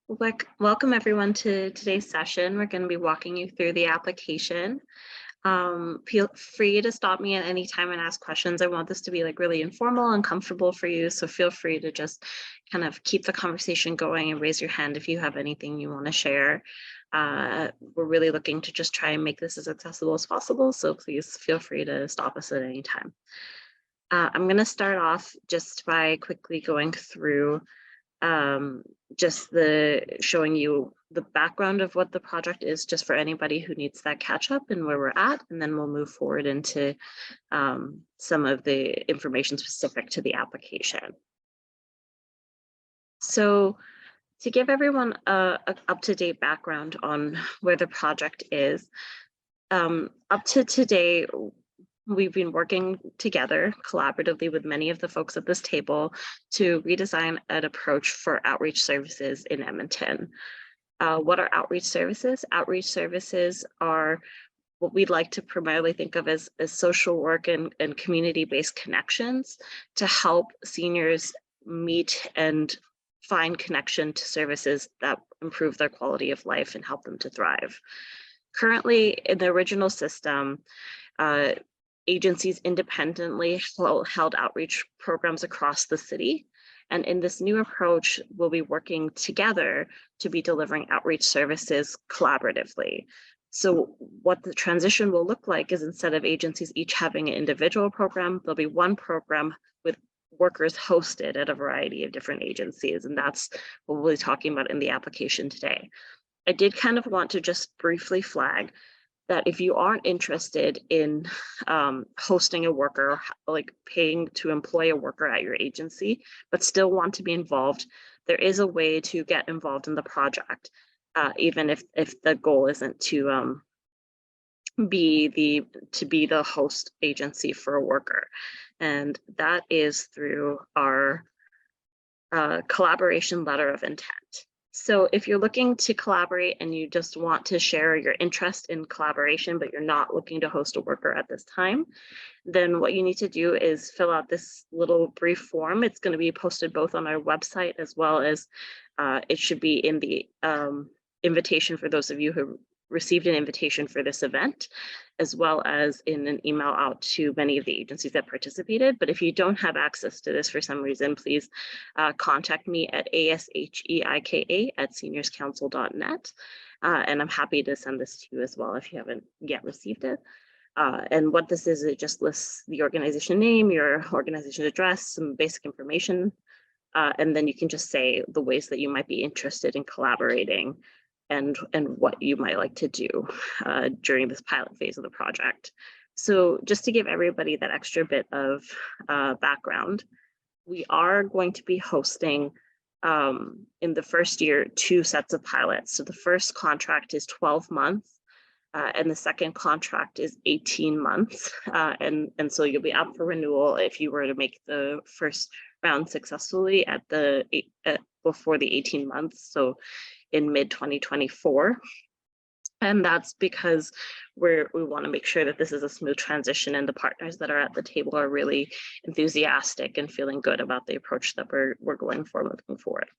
Welcome everyone to today's session. We're going to be walking you through the application. Feel free to stop me at any time and ask questions. I want this to be really informal and comfortable for you. So feel free to just kind of keep the conversation going and raise your hand if you have anything you want to share. We're really looking to just try and make this as accessible as possible. So please feel free to stop us at any time. I'm going to start off just by quickly going through just showing you the background of what the project is, just for anybody who needs that catch up and where we're at, and then we'll move forward into some of the information specific to the application. So to give everyone a up-to-date background on where the project is, up to today, we've been working together collaboratively with many of the folks at this table to redesign an approach for outreach services in Edmonton. What are outreach services? Outreach services are what we'd like to primarily think of as social work and community-based connections to help seniors meet and find connection to services that improve their quality of life and help them to thrive. Currently, in the original system, agencies independently held outreach programs across the city. And in this new approach, we'll be working together to be delivering outreach services collaboratively. So what the transition will look like is, instead of agencies each having an individual program, there'll be one program with workers hosted at a variety of different agencies. And that's what we'll be talking about in the application today. I did kind of want to just briefly flag that if you aren't interested in hosting a worker, like paying to employ a worker at your agency, but still want to be involved, there is a way to get involved in the project, even if the goal isn't to be the host agency for a worker. And that is through our collaboration letter of intent. So if you're looking to collaborate and you just want to share your interest in collaboration, but you're not looking to host a worker at this time, then what you need to do is fill out this little brief form. It's going to be posted both on our website, as well as it should be in the invitation for those of you who received an invitation for this event, as well as in an email out to many of the agencies that participated. But if you don't have access to this for some reason, please contact me at asheika@seniorscouncil.net. And I'm happy to send this to you as well if you haven't yet received it. And what this is, it just lists the organization name, your organization address, some basic information, and then you can just say the ways that you might be interested in collaborating and what you might like to do during this pilot phase of the project. So just to give everybody that extra bit of background, we are going to be hosting in the first year 2 sets of pilots. So the first contract is 12 months and the second contract is 18 months. And so you'll be up for renewal if you were to make the first round successfully before the 18 months. So in mid-2024. And that's because we want to make sure that this is a smooth transition, and the partners that are at the table are really enthusiastic and feeling good about the approach that we're going for moving forward.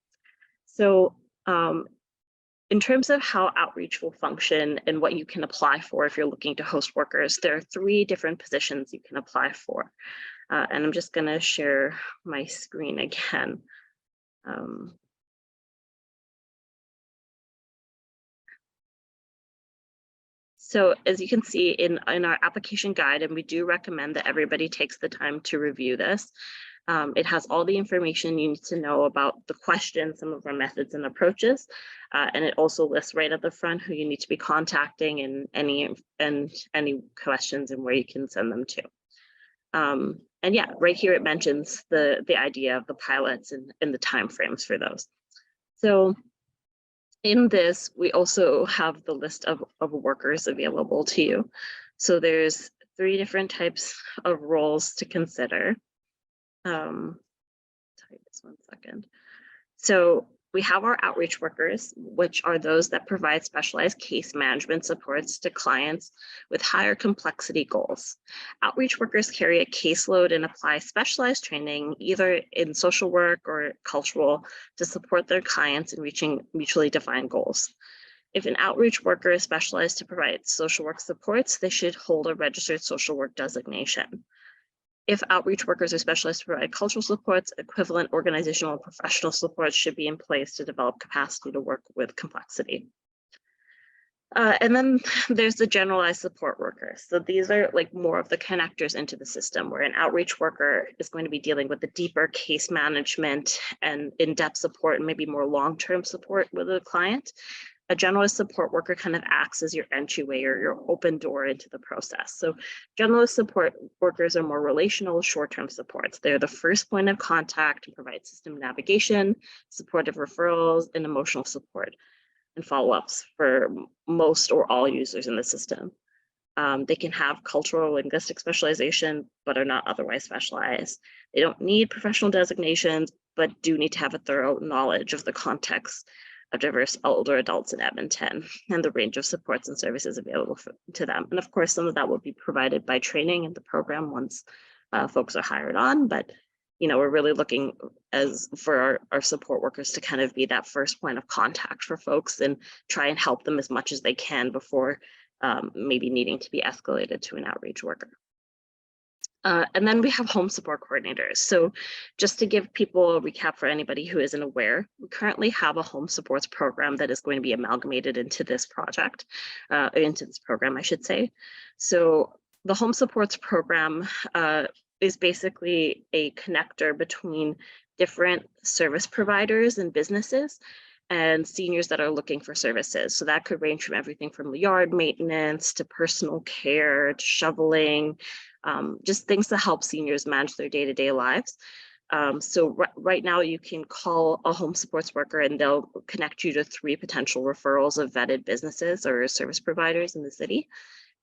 So in terms of how outreach will function and what you can apply for if you're looking to host workers, there are 3 different positions you can apply for. And I'm just going to share my screen again. So as you can see in our application guide, and we do recommend that everybody takes the time to review this, it has all the information you need to know about the questions, some of our methods and approaches, and it also lists right at the front who you need to be contacting and any questions and where you can send them to. And yeah, right here it mentions the idea of the pilots and the timeframes for those. So in this, we also have the list of workers available to you. So there's 3 different types of roles to consider. Sorry, just one second. So We have our outreach workers, which are those that provide specialized case management supports to clients with higher complexity goals. Outreach workers carry a caseload and apply specialized training, either in social work or cultural, to support their clients in reaching mutually defined goals. If an outreach worker is specialized to provide social work supports, they should hold a registered social work designation. If outreach workers are specialized to provide cultural supports, equivalent organizational and professional supports should be in place to develop capacity to work with complexity. And then there's the generalized support workers. So these are like more of the connectors into the system, where an outreach worker is going to be dealing with the deeper case management and in-depth support and maybe more long-term support with a client. A generalist support worker kind of acts as your entryway or your open door into the process. So generalist support workers are more relational, short-term supports. They're the first point of contact and provide system navigation, supportive referrals, and emotional support and follow-ups for most or all users in the system. They can have cultural linguistic specialization, but are not otherwise specialized. They don't need professional designations, but do need to have a thorough knowledge of the context of diverse older adults in Edmonton and the range of supports and services available to them. And of course, some of that will be provided by training in the program once folks are hired on, but we're really looking for our support workers to kind of be that first point of contact for folks and try and help them as much as they can before maybe needing to be escalated to an outreach worker. And then we have home support coordinators. So just to give people a recap for anybody who isn't aware, we currently have a home supports program that is going to be amalgamated into this project, into this program, I should say. So the home supports program is basically a connector between different service providers and businesses and seniors that are looking for services. So that could range from everything from yard maintenance to personal care to shoveling, just things to help seniors manage their day-to-day lives. So right now you can call a home supports worker and they'll connect you to 3 potential referrals of vetted businesses or service providers in the city.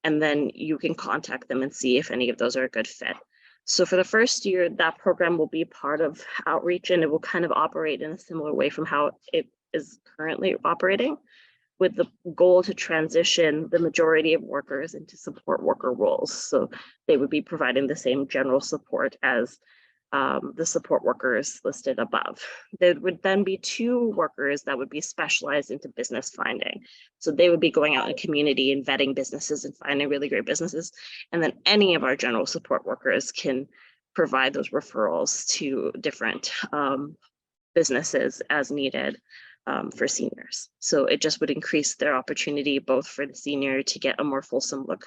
And then you can contact them and see if any of those are a good fit. So for the first year, that program will be part of outreach, and it will kind of operate in a similar way from how it is currently operating, with the goal to transition the majority of workers into support worker roles. So they would be providing the same general support as the support workers listed above. There would then be 2 workers that would be specialized into business finding. So they would be going out in community and vetting businesses and finding really great businesses. And then any of our general support workers can provide those referrals to different businesses as needed for seniors. So it just would increase their opportunity both for the senior to get a more fulsome look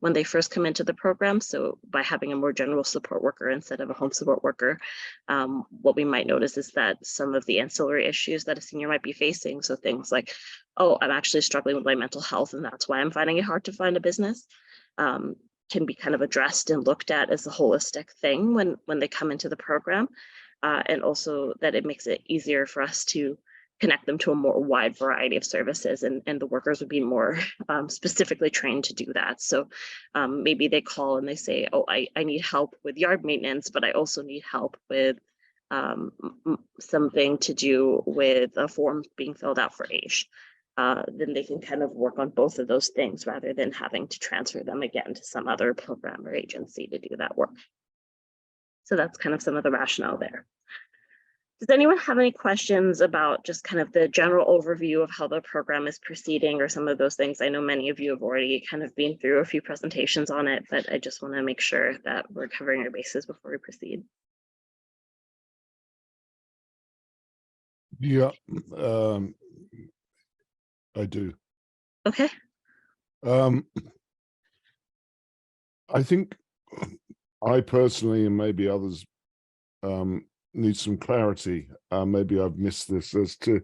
when they first come into the program. So by having a more general support worker instead of a home support worker, what we might notice is that some of the ancillary issues that a senior might be facing, so things like, oh, I'm actually struggling with my mental health and that's why I'm finding it hard to find a business, can be kind of addressed and looked at as a holistic thing when they come into the program. And also that it makes it easier for us to connect them to a more wide variety of services, and the workers would be more specifically trained to do that. So maybe they call and they say, oh, I need help with yard maintenance, but I also need help with something to do with a form being filled out for age. Then they can kind of work on both of those things rather than having to transfer them again to some other program or agency to do that work. So that's kind of some of the rationale there. Does anyone have any questions about just kind of the general overview of how the program is proceeding or some of those things? I know many of you have already kind of been through a few presentations on it, but I just want to make sure that we're covering our bases before we proceed. Yeah, I do. Okay. I think I personally, and maybe others, need some clarity. Maybe I've missed this as to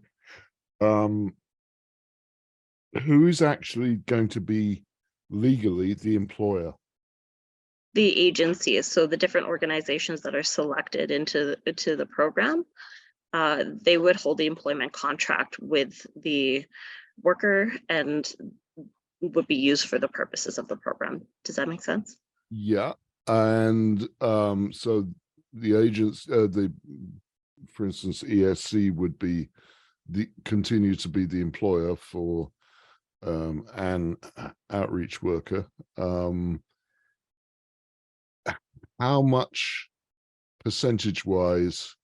who is actually going to be legally the employer. The agencies, so the different organizations that are selected into the program, they would hold the employment contract with the worker and would be used for the purposes of the program. Does that make sense? Yeah, and so the agents, for instance, ESC would be continue to be the employer for an outreach worker. How much percentage wise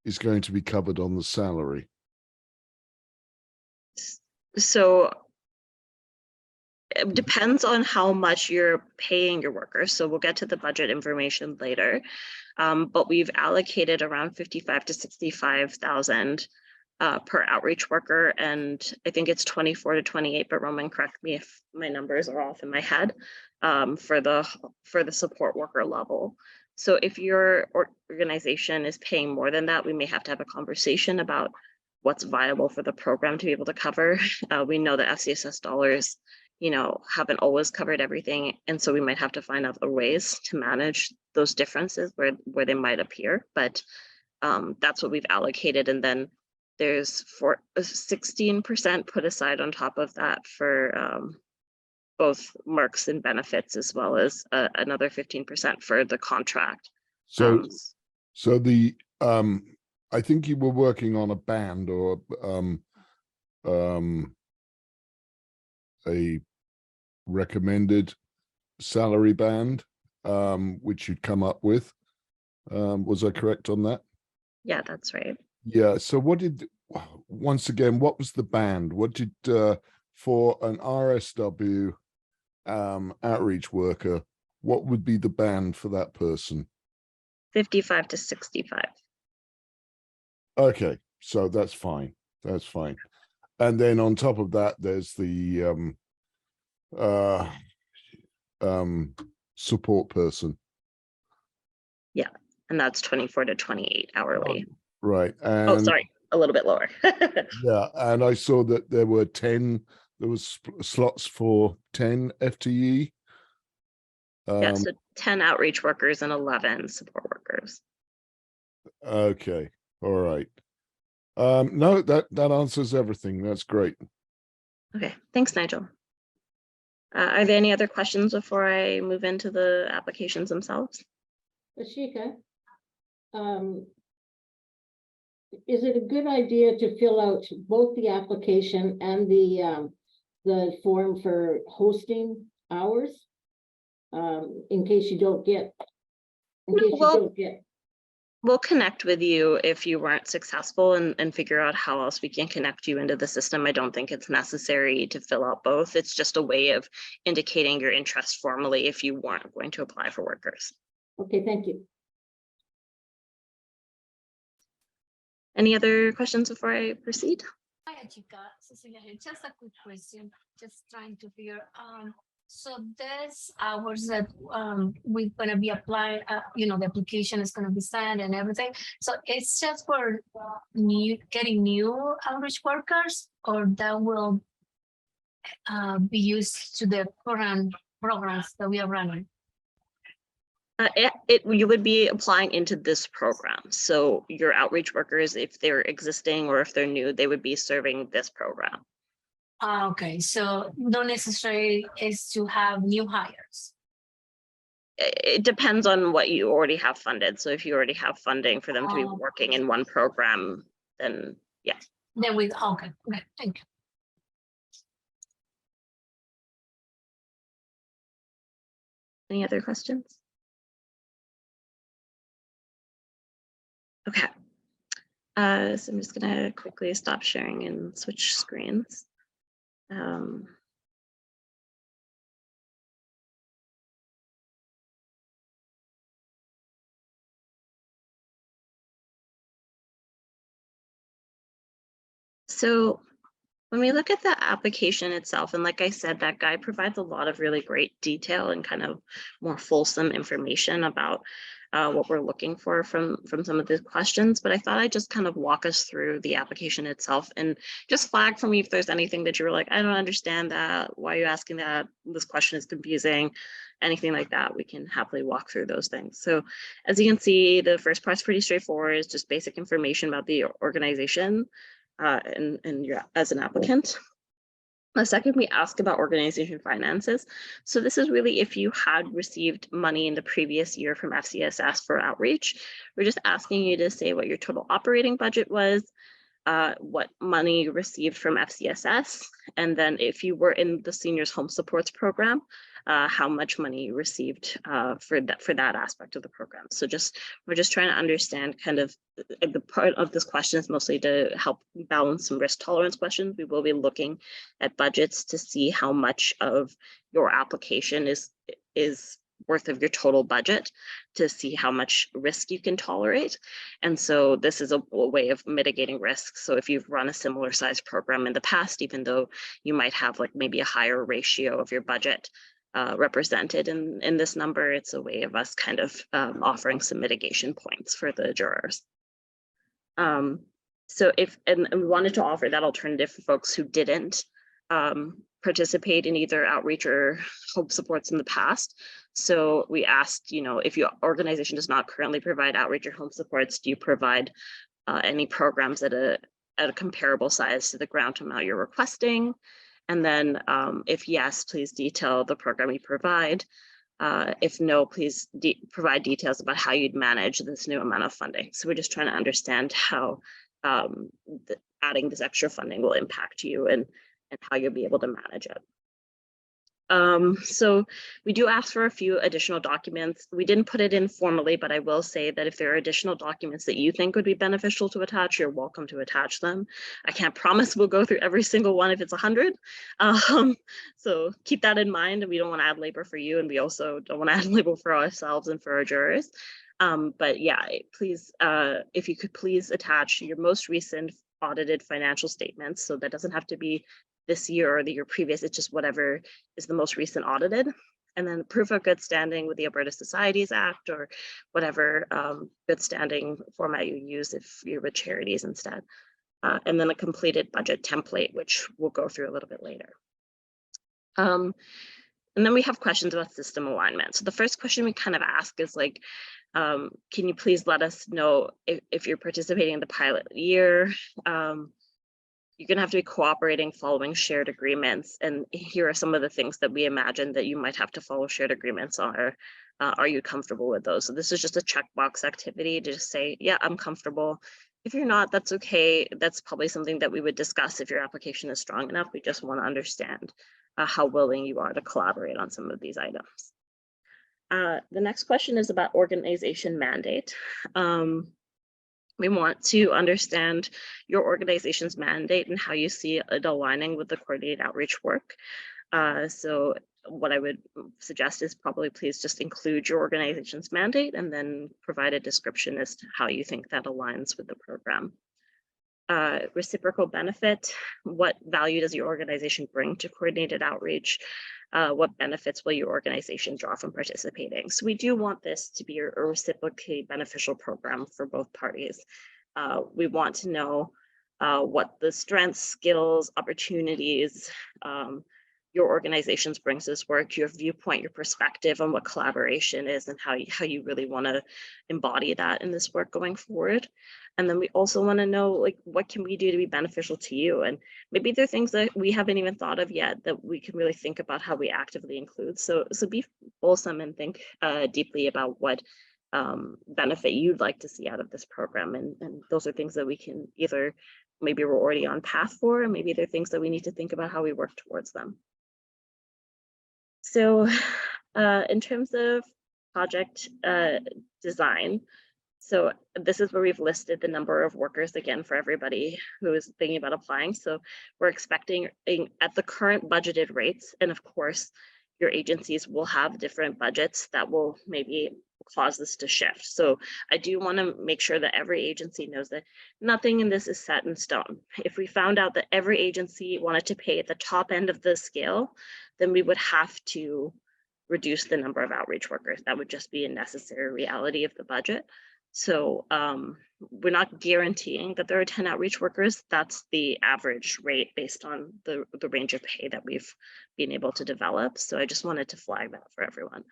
is going to be covered on the salary? So it depends on how much you're paying your workers. So we'll get to the budget information later. But we've allocated around 55 to 65,000 per outreach worker, and I think it's 24 to 28. But Roman, correct me if my numbers are off in my head, for the support worker level. So if your organization is paying more than that, we may have to have a conversation about what's viable for the program to be able to cover. We know that FCSS dollars, haven't always covered everything, and so we might have to find other ways to manage those differences where they might appear. But that's what we've allocated, and then there's 16% put aside on top of that for both marks and benefits, as well as another 15% for the contract. So the I think you were working on a band or a recommended salary band, which you'd come up with. Was I correct on that? Yeah, that's right. Yeah. So once again, what was the band? What did, for an RSW outreach worker, what would be the band for that person? 55 to 65. Okay, so that's fine. That's fine. And then on top of that, there's the support person. Yeah, and that's 24 to 28 hourly. Right. And oh, sorry, a little bit lower. yeah, and I saw that there were 10, there was slots for 10 FTE. Yeah, so 10 outreach workers and 11 support workers. Okay, all right. No, that answers everything. That's great. Okay, thanks, Nigel. Are there any other questions before I move into the applications themselves? Ashika, is it a good idea to fill out both the application and the form for hosting hours? In case you don't get, We'll connect with you if you weren't successful and figure out how else we can connect you into the system. I don't think it's necessary to fill out both. It's just a way of indicating your interest formally if you weren't going to apply for workers. Okay, thank you. Any other questions before I proceed? Hi, Achika. Cecilia here. Just a quick question. Just trying to figure. So this hours that we're gonna be applying, the application is gonna be signed and everything. So it's just for getting new outreach workers, or that will be used to the current programs that we are running. You would be applying into this program. So your outreach workers, if they're existing or if they're new, they would be serving this program. Okay, so not necessarily is to have new hires. It depends on what you already have funded. So if you already have funding for them to be working in one program, then yeah. Then okay, thank you. Any other questions? Okay. So I'm just gonna quickly stop sharing and switch screens. So when we look at the application itself, and like I said, that guide provides a lot of really great detail and kind of more fulsome information about what we're looking for from some of the questions. But I thought I'd just kind of walk us through the application itself and just flag for me if there's anything that you were like, I don't understand that. Why are you asking that? This question is confusing. Anything like that, we can happily walk through those things. So as you can see, the first part's pretty straightforward. It's just basic information about the organization and you're as an applicant. The second, we ask about organization finances. So this is really if you had received money in the previous year from FCSS for outreach. We're just asking you to say what your total operating budget was, what money you received from FCSS, and then if you were in the Seniors Home Supports Program, how much money you received for that aspect of the program. So we're just trying to understand kind of the part of this question is mostly to help balance some risk tolerance questions. We will be looking at budgets to see how much of your application is worth of your total budget to see how much risk you can tolerate. And so this is a way of mitigating risk. So if you've run a similar size program in the past, even though you might have like maybe a higher ratio of your budget represented in this number, it's a way of us kind of offering some mitigation points for the jurors. So and we wanted to offer that alternative for folks who didn't participate in either outreach or home supports in the past. So we asked, if your organization does not currently provide outreach or home supports, do you provide any programs at a comparable size to the grant amount you're requesting? And then if yes, please detail the program you provide. If no, please provide details about how you'd manage this new amount of funding. So we're just trying to understand how adding this extra funding will impact you and how you'll be able to manage it. So we do ask for a few additional documents. We didn't put it in formally, but I will say that if there are additional documents that you think would be beneficial to attach, you're welcome to attach them. I can't promise we'll go through every single one if it's 100. So keep that in mind. And we don't want to add labor for you. And we also don't want to add labor for ourselves and for our jurors. But yeah, please, if you could please attach your most recent audited financial statements. So that doesn't have to be this year or the year previous, it's just whatever is the most recent audited. And then proof of good standing with the Alberta Societies Act or whatever good standing format you use if you're with charities instead. And then a completed budget template, which we'll go through a little bit later. And then we have questions about system alignment. So the first question we kind of ask is like, can you please let us know if you're participating in the pilot year? You're going to have to be cooperating following shared agreements. And here are some of the things that we imagine that you might have to follow shared agreements on. Are you comfortable with those? So this is just a checkbox activity to just say, yeah, I'm comfortable. If you're not, that's okay. That's probably something that we would discuss if your application is strong enough. We just want to understand how willing you are to collaborate on some of these items. The next question is about organization mandate. We want to understand your organization's mandate and how you see it aligning with the coordinated outreach work. So what I would suggest is probably please just include your organization's mandate and then provide a description as to how you think that aligns with the program. Reciprocal benefit, what value does your organization bring to coordinated outreach? What benefits will your organization draw from participating? So we do want this to be a reciprocally beneficial program for both parties. We want to know what the strengths, skills, opportunities your organizations brings this work, your viewpoint, your perspective on what collaboration is and how you really want to embody that in this work going forward. And then we also want to know, like, what can we do to be beneficial to you? And maybe there are things that we haven't even thought of yet that we can really think about how we actively include. So be fulsome and think deeply about what benefit you'd like to see out of this program. And those are things that we can either, maybe we're already on path for, and maybe they're things that we need to think about how we work towards them. So in terms of project design, so this is where we've listed the number of workers again for everybody who is thinking about applying. So we're expecting at the current budgeted rates, and of course, your agencies will have different budgets that will maybe cause this to shift. So I do want to make sure that every agency knows that nothing in this is set in stone. If we found out that every agency wanted to pay at the top end of the scale, then we would have to reduce the number of outreach workers. That would just be a necessary reality of the budget. So we're not guaranteeing that there are 10 outreach workers. That's the average rate based on the range of pay that we've been able to develop. So I just wanted to flag that for everyone.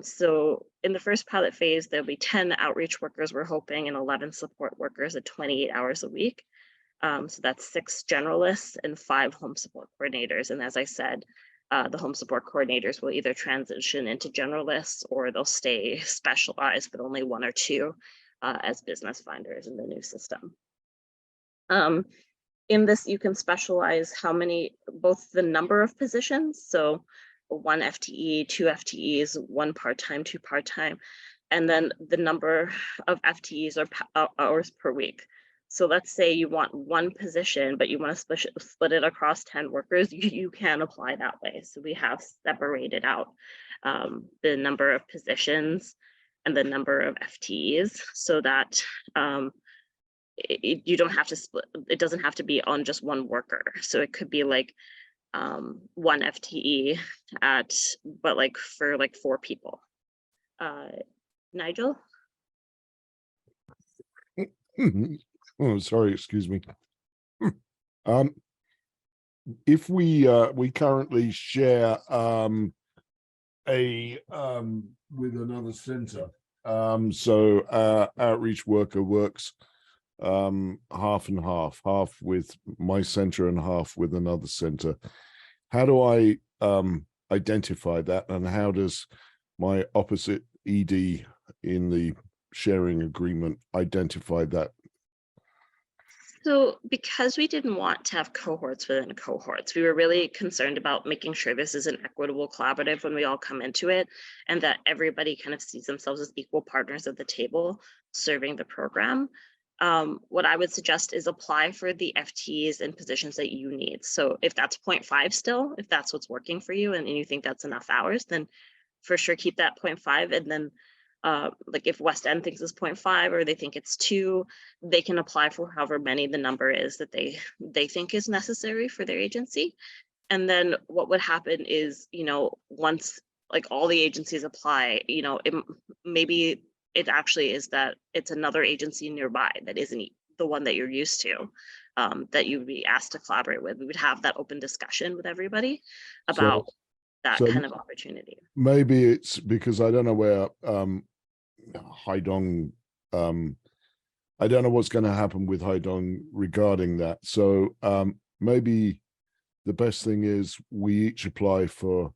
So in the first pilot phase, there'll be 10 outreach workers, we're hoping, and 11 support workers at 28 hours a week. So that's 6 generalists and 5 home support coordinators. And as I said, the home support coordinators will either transition into generalists or they'll stay specialized, but only 1 or 2 as business finders in the new system. In this, you can specialize both the number of positions, so 1 FTE, 2 FTEs, 1 part-time, 2 part-time, and then the number of FTEs or hours per week. So let's say you want 1 position, but you want to split it across 10 workers, you can apply that way. So we have separated out the number of positions and the number of FTEs so that you don't have to split. It doesn't have to be on just 1 worker. So it could be like 1 FTE but like for like 4 people. Nigel? Oh, sorry, excuse me. If we currently share with another center, so our outreach worker works half and half with my center and half with another center. How do I identify that, and how does my opposite ED in the sharing agreement identify that? So because we didn't want to have cohorts within cohorts, we were really concerned about making sure this is an equitable collaborative when we all come into it, and that everybody kind of sees themselves as equal partners at the table serving the program. What I would suggest is apply for the FTEs and positions that you need. So if that's 0.5 still, if that's what's working for you and you think that's enough hours, then for sure keep that 0.5. And then like if West End thinks it's 0.5 or they think it's 2, they can apply for however many the number is that they think is necessary for their agency. And then what would happen is, once like all the agencies apply, maybe it actually is that it's another agency nearby that isn't the one that you're used to, that you'd be asked to collaborate with. We would have that open discussion with everybody about that kind of opportunity. Maybe it's because I don't know where Haidong, I don't know what's going to happen with Haidong regarding that. So maybe the best thing is we each apply for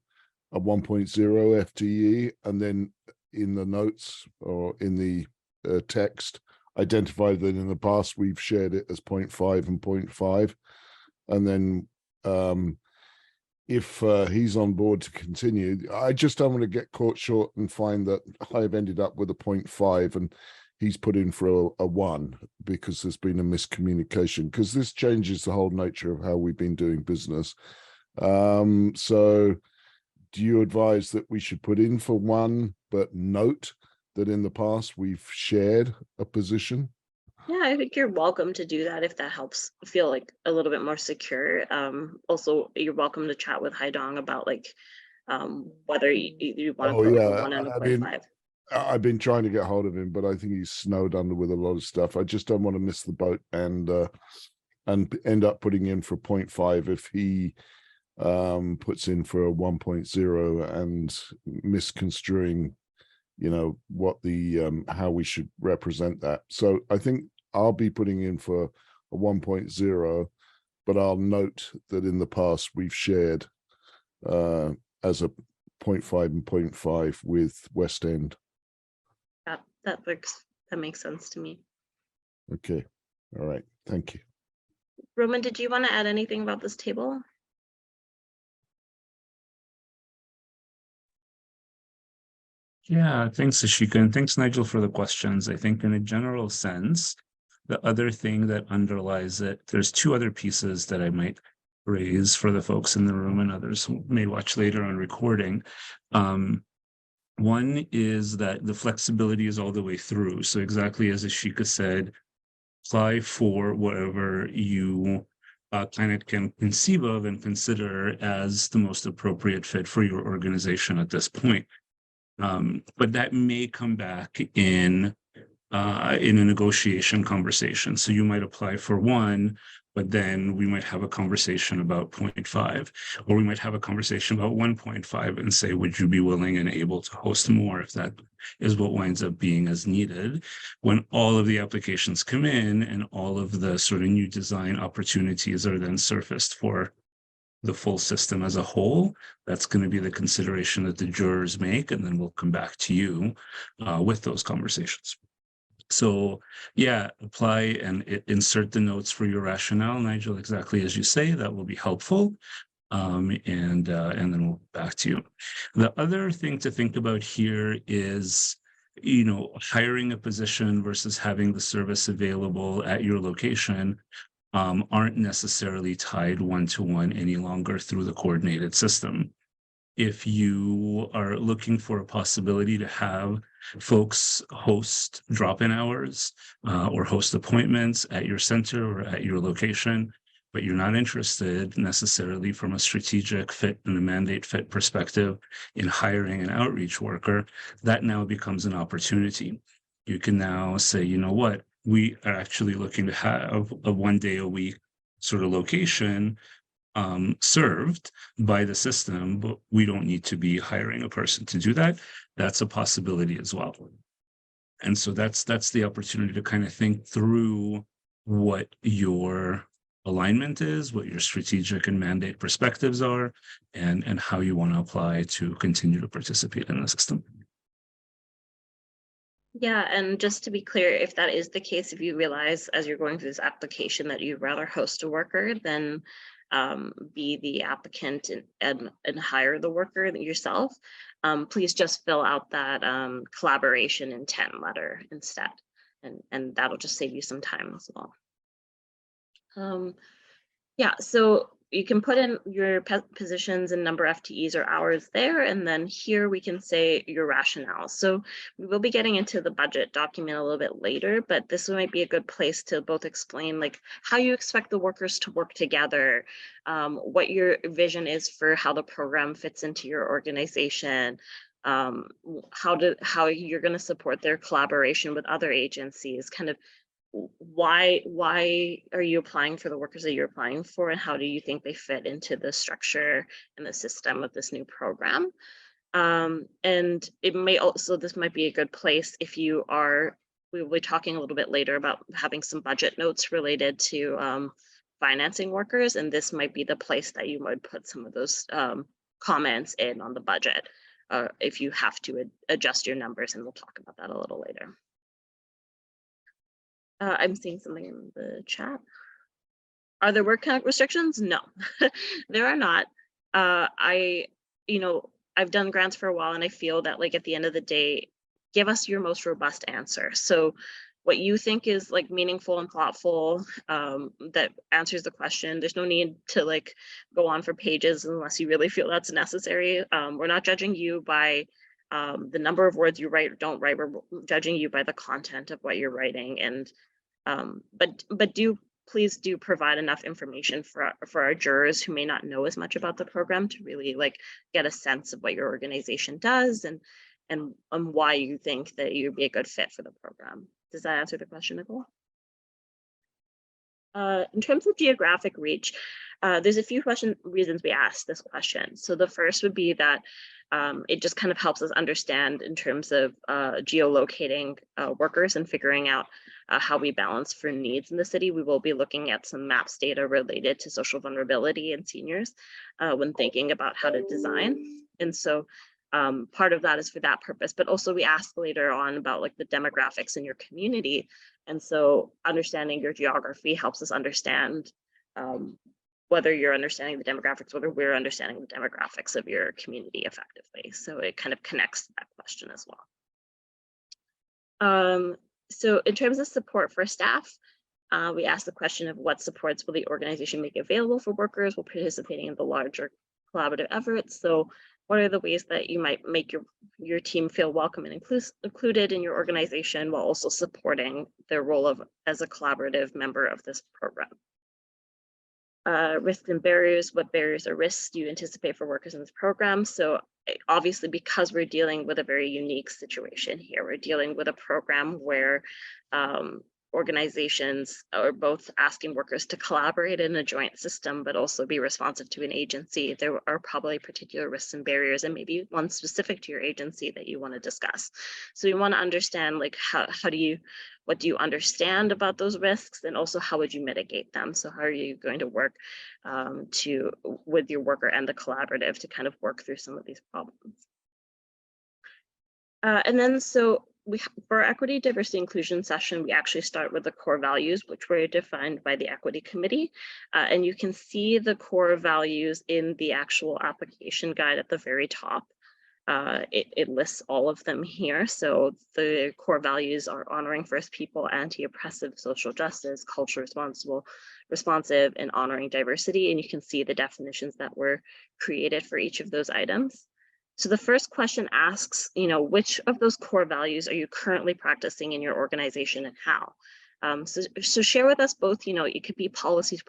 a 1.0 FTE, and then in the notes or in the text, identify that in the past we've shared it as 0.5 and 0.5. And then if he's on board to continue, I just don't want to get caught short and find that I've ended up with a 0.5 and he's put in for a 1 because there's been a miscommunication, because this changes the whole nature of how we've been doing business. So do you advise that we should put in for 1, but note that in the past we've shared a position? Yeah, I think you're welcome to do that if that helps feel like a little bit more secure. Also, you're welcome to chat with Haidong about like whether you want to put like a 1 and a 0.5. I've been trying to get hold of him, but I think he's snowed under with a lot of stuff. I just don't want to miss the boat and end up putting in for 0.5 if he puts in for a 1.0 and misconstruing, what the how we should represent that. So I think I'll be putting in for a 1.0, but I'll note that in the past we've shared as a 0.5 and 0.5 with West End. That works. That makes sense to me. Okay. All right. Thank you. Roman, did you want to add anything about this table? Yeah, thanks, Ashika, and thanks, Nigel, for the questions. I think in a general sense, the other thing that underlies it, there's 2 other pieces that I might raise for the folks in the room and others who may watch later on recording. One is that the flexibility is all the way through. So exactly as Ashika said, apply for whatever you kind of can conceive of and consider as the most appropriate fit for your organization at this point. But that may come back in a negotiation conversation. So you might apply for 1, but then we might have a conversation about 0.5, or we might have a conversation about 1.5 and say, would you be willing and able to host more if that is what winds up being as needed? When all of the applications come in and all of the sort of new design opportunities are then surfaced for the full system as a whole, that's going to be the consideration that the jurors make, and then we'll come back to you with those conversations. So yeah, apply and insert the notes for your rationale, Nigel, exactly as you say. That will be helpful. And then we'll get back to you. The other thing to think about here is, hiring a position versus having the service available at your location aren't necessarily tied one-to-one any longer through the coordinated system. If you are looking for a possibility to have folks host drop-in hours or host appointments at your center or at your location, but you're not interested necessarily from a strategic fit and a mandate fit perspective in hiring an outreach worker, that now becomes an opportunity. You can now say, you know what, we are actually looking to have a 1 day a week sort of location served by the system, but we don't need to be hiring a person to do that. That's a possibility as well. And so that's the opportunity to kind of think through what your alignment is, what your strategic and mandate perspectives are, and how you want to apply to continue to participate in the system. Yeah, and just to be clear, if that is the case, if you realize as you're going through this application that you'd rather host a worker than be the applicant and hire the worker yourself, please just fill out that collaboration intent letter instead, and that'll just save you some time as well. Yeah, so you can put in your positions and number FTEs or hours there, and then here we can say your rationale. So we will be getting into the budget document a little bit later, but this might be a good place to both explain like how you expect the workers to work together, what your vision is for how the program fits into your organization, how you're going to support their collaboration with other agencies, kind of why are you applying for the workers that you're applying for, and how do you think they fit into the structure and the system of this new program? And it may also, this might be a good place if you are, we'll be talking a little bit later about having some budget notes related to financing workers, and this might be the place that you would put some of those comments in on the budget if you have to adjust your numbers, and we'll talk about that a little later. I'm seeing something in the chat. Are there work count restrictions? No, there are not. I've done grants for a while, and I feel that like at the end of the day, give us your most robust answer. So what you think is like meaningful and thoughtful, that answers the question. There's no need to like go on for pages unless you really feel that's necessary. We're not judging you by the number of words you write or don't write. We're judging you by the content of what you're writing. And but please do provide enough information for our jurors who may not know as much about the program to really like get a sense of what your organization does and why you think that you'd be a good fit for the program. Does that answer the question, Nicole? In terms of geographic reach, there's a few reasons we asked this question. So the first would be that it just kind of helps us understand in terms of geolocating workers and figuring out how we balance for needs in the city. We will be looking at some MAPS data related to social vulnerability and seniors when thinking about how to design. And so part of that is for that purpose, but also we asked later on about like the demographics in your community. And so understanding your geography helps us understand whether you're understanding the demographics, whether we're understanding the demographics of your community effectively. So it kind of connects to that question as well. So in terms of support for staff, we asked the question of what supports will the organization make available for workers while participating in the larger collaborative efforts. So what are the ways that you might make your team feel welcome and included in your organization while also supporting their role as a collaborative member of this program? Risks and barriers, what barriers or risks do you anticipate for workers in this program? So obviously, because we're dealing with a very unique situation here, we're dealing with a program where organizations are both asking workers to collaborate in a joint system, but also be responsive to an agency. There are probably particular risks and barriers, and maybe one specific to your agency that you want to discuss. So you want to understand like what do you understand about those risks, and also how would you mitigate them? So how are you going to work with your worker and the collaborative to kind of work through some of these problems? And then so for our equity, diversity, inclusion session, we actually start with the core values, which were defined by the equity committee. And you can see the core values in the actual application guide at the very top. It lists all of them here. So the core values are honoring First People, anti-oppressive, social justice, culture responsive, and honoring diversity. And you can see the definitions that were created for each of those items. So the first question asks, which of those core values are you currently practicing in your organization and how? So share with us both, it could be policies,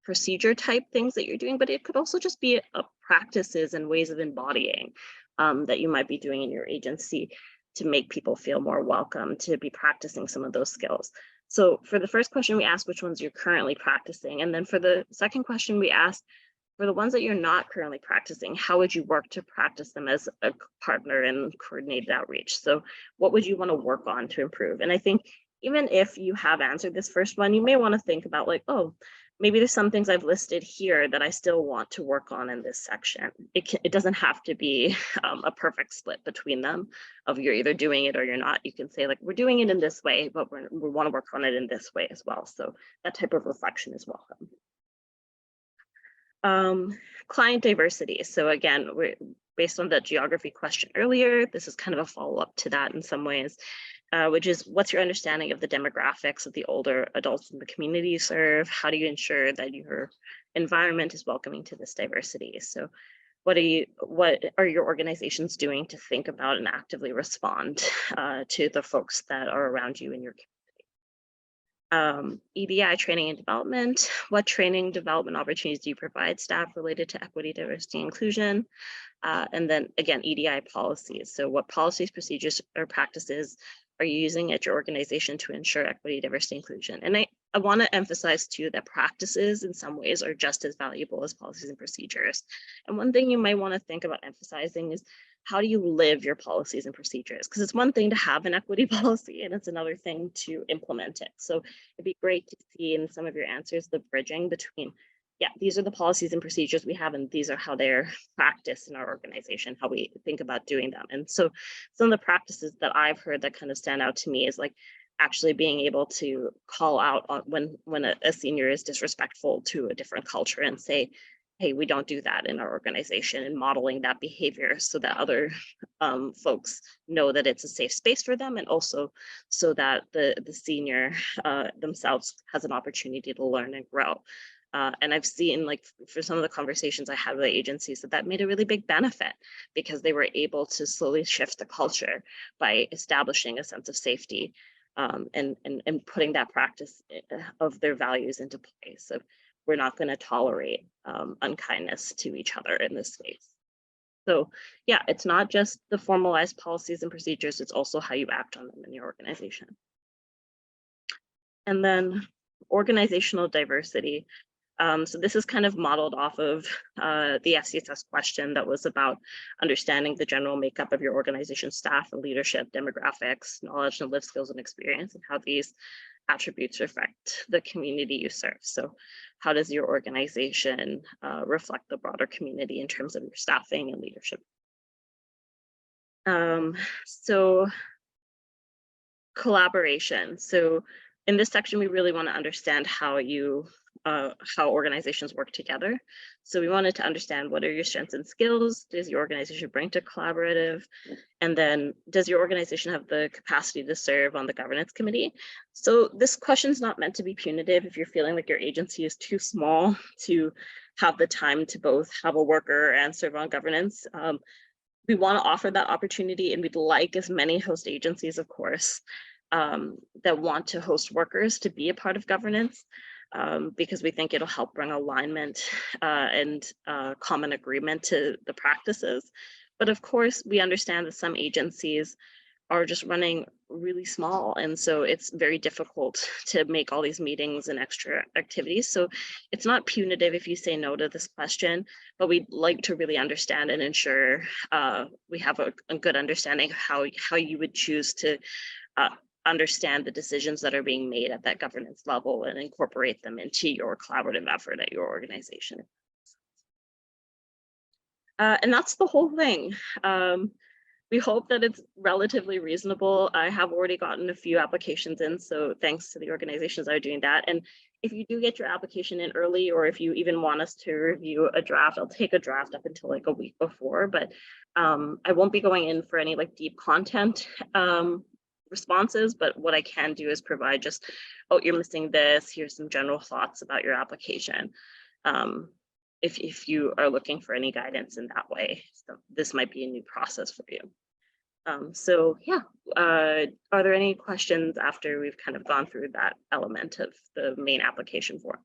procedure type things that you're doing, but it could also just be practices and ways of embodying that you might be doing in your agency to make people feel more welcome, to be practicing some of those skills. So for the first question, we asked which ones you're currently practicing. And then for the second question, we asked, for the ones that you're not currently practicing, how would you work to practice them as a partner in coordinated outreach? So what would you want to work on to improve? And I think even if you have answered this first one, you may want to think about like, oh, maybe there's some things I've listed here that I still want to work on in this section. It doesn't have to be a perfect split between them of you're either doing it or you're not. You can say like, we're doing it in this way, but we want to work on it in this way as well. So that type of reflection is welcome. Client diversity. So again, we're based on the geography question earlier, this is kind of a follow-up to that in some ways, which is what's your understanding of the demographics of the older adults in the community you serve? How do you ensure that your environment is welcoming to this diversity? So what are your organizations doing to think about and actively respond to the folks that are around you in your community? EDI training and development. What training development opportunities do you provide staff related to equity, diversity, inclusion? And then again, EDI policies. So what policies, procedures, or practices are you using at your organization to ensure equity, diversity, inclusion? And I want to emphasize too that practices in some ways are just as valuable as policies and procedures. And one thing you might want to think about emphasizing is how do you live your policies and procedures? Because it's one thing to have an equity policy and it's another thing to implement it. So it'd be great to see in some of your answers the bridging between, yeah, these are the policies and procedures we have, and these are how they're practiced in our organization, how we think about doing them. And so some of the practices that I've heard that kind of stand out to me is like actually being able to call out on when a senior is disrespectful to a different culture and say, hey, we don't do that in our organization, and modeling that behavior so that other folks know that it's a safe space for them, and also so that the senior themselves has an opportunity to learn and grow. And I've seen, like, for some of the conversations I had with agencies, that made a really big benefit because they were able to slowly shift the culture by establishing a sense of safety and putting that practice of their values into place. So we're not going to tolerate unkindness to each other in this space. So yeah, it's not just the formalized policies and procedures, it's also how you act on them in your organization. And then organizational diversity. So this is kind of modeled off of the FCSS question that was about understanding the general makeup of your organization staff and leadership, demographics, knowledge and lived skills and experience, and how these attributes reflect the community you serve. So how does your organization reflect the broader community in terms of your staffing and leadership? So collaboration. So in this section, we really want to understand how organizations work together. So we wanted to understand, what are your strengths and skills? Does your organization bring to collaborative? And then does your organization have the capacity to serve on the governance committee? So this question is not meant to be punitive if you're feeling like your agency is too small to have the time to both have a worker and serve on governance. We want to offer that opportunity, and we'd like as many host agencies, of course, that want to host workers to be a part of governance, because we think it'll help bring alignment and common agreement to the practices. But of course, we understand that some agencies are just running really small, and so it's very difficult to make all these meetings and extra activities. So it's not punitive if you say no to this question, but we'd like to really understand and ensure we have a good understanding of how you would choose to understand the decisions that are being made at that governance level and incorporate them into your collaborative effort at your organization. And that's the whole thing. we hope that it's relatively reasonable. I have already gotten a few applications in, so thanks to the organizations that are doing that. And if you do get your application in early, or if you even want us to review a draft, I'll take a draft up until like a week before, but I won't be going in for any like deep content responses, but what I can do is provide just, oh, you're missing this, here's some general thoughts about your application. If you are looking for any guidance in that way. So this might be a new process for you. So yeah, are there any questions after we've kind of gone through that element of the main application form?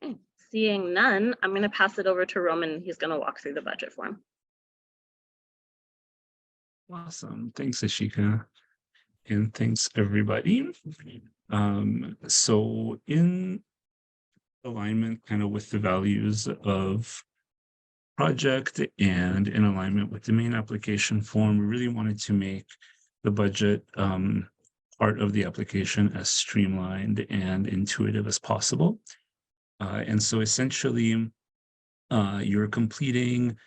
Okay. Seeing none, I'm going to pass it over to Roman. He's going to walk through the budget form. Awesome. Thanks, Ashika. And thanks, everybody. So in alignment kind of with the values of project and in alignment with the main application form, we really wanted to make the budget part of the application as streamlined and intuitive as possible. And so essentially, you're completing